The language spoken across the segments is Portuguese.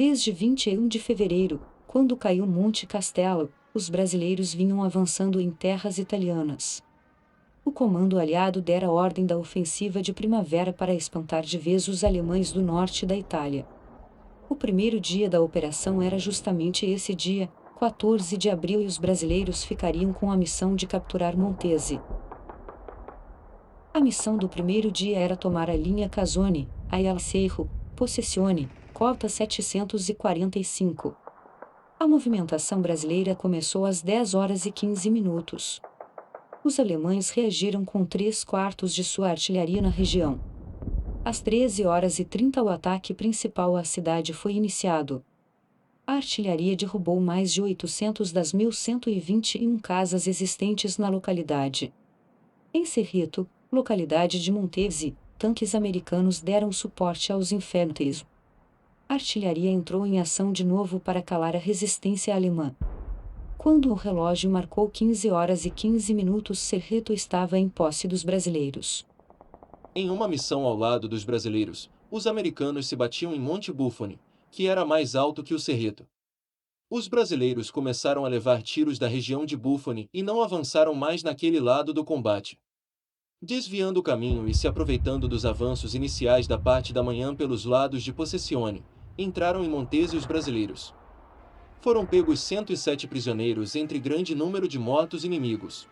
Desde 21 de fevereiro, quando caiu Monte Castelo, os brasileiros vinham avançando em terras italianas. O comando aliado dera ordem da ofensiva de primavera para espantar de vez os alemães do norte da Itália. O primeiro dia da operação era justamente esse dia, 14 de abril, e os brasileiros ficariam com a missão de capturar Montese. A missão do primeiro dia era tomar a linha Casone, Ayala Cerro, Possessione, Cota 745. A movimentação brasileira começou às 10 horas e 15 minutos. Os alemães reagiram com 3/4 de sua artilharia na região. Às 13 horas e 30 o ataque principal à cidade foi iniciado. A artilharia derrubou mais de 800 das 1.121 casas existentes na localidade. Em Cerrito, localidade de Montese, tanques americanos deram suporte aos infantes. A artilharia entrou em ação de novo para calar a resistência alemã. Quando o relógio marcou 15 horas e 15 minutos, Cerrito estava em posse dos brasileiros. Em uma missão ao lado dos brasileiros, os americanos se batiam em Monte Buffone, que era mais alto que o Cerrito. Os brasileiros começaram a levar tiros da região de Buffone e não avançaram mais naquele lado do combate. Desviando o caminho e se aproveitando dos avanços iniciais da parte da manhã pelos lados de Possessione, entraram em Montese os brasileiros. Foram pegos 107 prisioneiros entre grande número de mortos inimigos.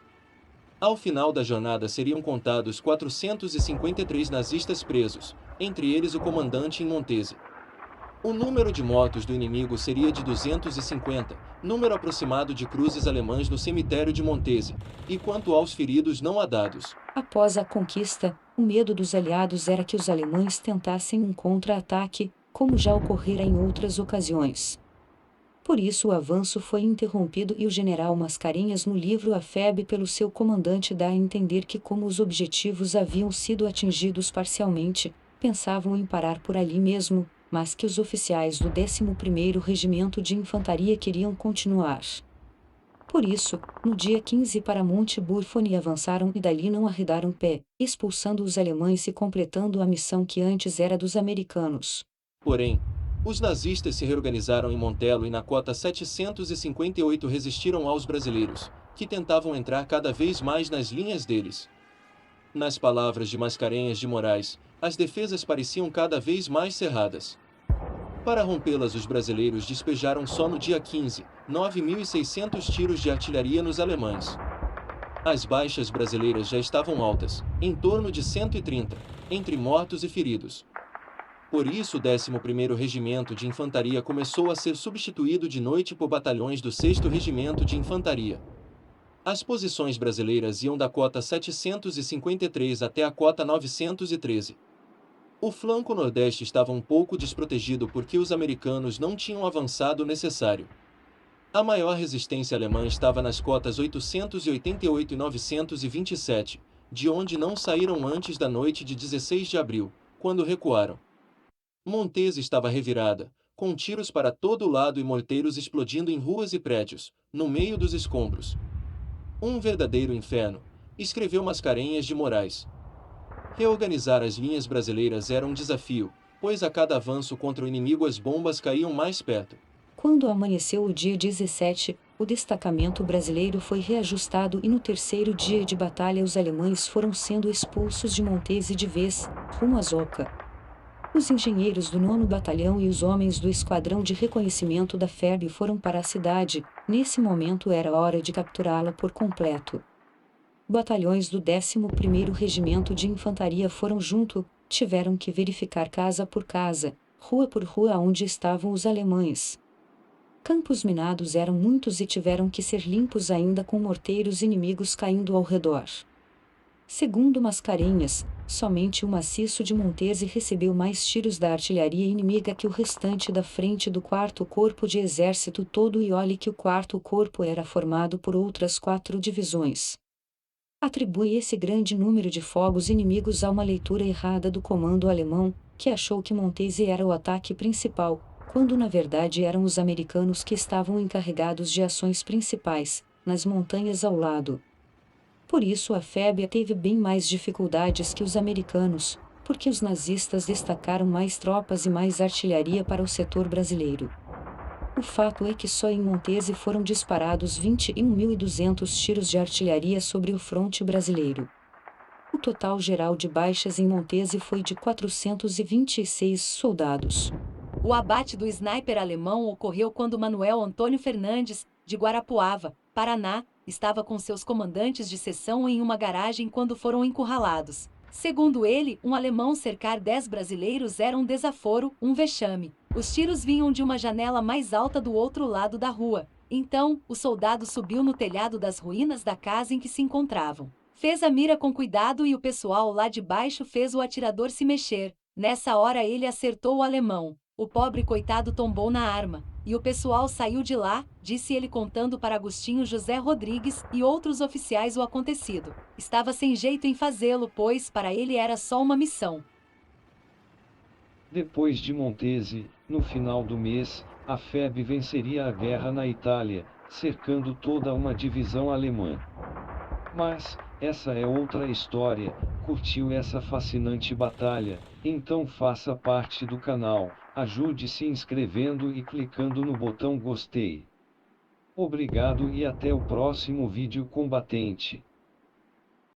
Ao final da jornada seriam contados 453 nazistas presos, entre eles o comandante em Montese. O número de mortos do inimigo seria de 250, número aproximado de cruzes alemãs no cemitério de Montese, e quanto aos feridos não há dados. Após a conquista, o medo dos aliados era que os alemães tentassem um contra-ataque, como já ocorrera em outras ocasiões. Por isso o avanço foi interrompido e o general Mascarenhas, no livro A Febre pelo seu comandante, dá a entender que, como os objetivos haviam sido atingidos parcialmente, pensavam em parar por ali mesmo, mas que os oficiais do 11º Regimento de Infantaria queriam continuar. Por isso, no dia 15 para Monte Buffone avançaram e dali não arredaram pé, expulsando os alemães e completando a missão que antes era dos americanos. Porém, os nazistas se reorganizaram em Montello e na Cota 758 resistiram aos brasileiros, que tentavam entrar cada vez mais nas linhas deles. Nas palavras de Mascarenhas de Moraes, as defesas pareciam cada vez mais cerradas. Para rompê-las, os brasileiros despejaram só no dia 15, 9.600 tiros de artilharia nos alemães. As baixas brasileiras já estavam altas, em torno de 130, entre mortos e feridos. Por isso o 11º Regimento de Infantaria começou a ser substituído de noite por batalhões do 6º Regimento de Infantaria. As posições brasileiras iam da Cota 753 até a Cota 913. O flanco nordeste estava um pouco desprotegido porque os americanos não tinham avançado o necessário. A maior resistência alemã estava nas cotas 888 e 927, de onde não saíram antes da noite de 16 de abril, quando recuaram. Montese estava revirada, com tiros para todo lado e morteiros explodindo em ruas e prédios, no meio dos escombros. Um verdadeiro inferno, escreveu Mascarenhas de Moraes. Reorganizar as linhas brasileiras era um desafio, pois a cada avanço contra o inimigo as bombas caíam mais perto. Quando amanheceu o dia 17, o destacamento brasileiro foi reajustado e no terceiro dia de batalha os alemães foram sendo expulsos de Montese de vez, rumo a Zoca. Os engenheiros do 9º Batalhão e os homens do Esquadrão de Reconhecimento da FEB foram para a cidade. Nesse momento era hora de capturá-la por completo. Batalhões do 11º Regimento de Infantaria foram junto, tiveram que verificar casa por casa, rua por rua onde estavam os alemães. Campos minados eram muitos e tiveram que ser limpos ainda com morteiros inimigos caindo ao redor. Segundo Mascarenhas, somente o maciço de Montese recebeu mais tiros da artilharia inimiga que o restante da frente do 4º Corpo de Exército todo, e olhe que o 4º Corpo era formado por outras 4 divisões. Atribui esse grande número de fogos inimigos a uma leitura errada do comando alemão, que achou que Montese era o ataque principal, quando na verdade eram os americanos que estavam encarregados de ações principais, nas montanhas ao lado. Por isso a FEB teve bem mais dificuldades que os americanos, porque os nazistas destacaram mais tropas e mais artilharia para o setor brasileiro. O fato é que só em Montese foram disparados 21.200 tiros de artilharia sobre o fronte brasileiro. O total geral de baixas em Montese foi de 426 soldados. O abate do sniper alemão ocorreu quando Manuel Antônio Fernandes, de Guarapuava, Paraná, estava com seus comandantes de seção em uma garagem quando foram encurralados. Segundo ele, um alemão cercar 10 brasileiros era um desaforo, um vexame. Os tiros vinham de uma janela mais alta do outro lado da rua. Então, o soldado subiu no telhado das ruínas da casa em que se encontravam. Fez a mira com cuidado e o pessoal lá de baixo fez o atirador se mexer. Nessa hora ele acertou o alemão. O pobre coitado tombou na arma, e o pessoal saiu de lá, disse ele contando para Agostinho José Rodrigues e outros oficiais o acontecido. Estava sem jeito em fazê-lo, pois para ele era só uma missão. Depois de Montese, no final do mês, a FEB venceria a guerra na Itália, cercando toda uma divisão alemã. Mas, essa é outra história. Curtiu essa fascinante batalha? Então faça parte do canal, ajude se inscrevendo e clicando no botão gostei. Obrigado e até o próximo vídeo combatente.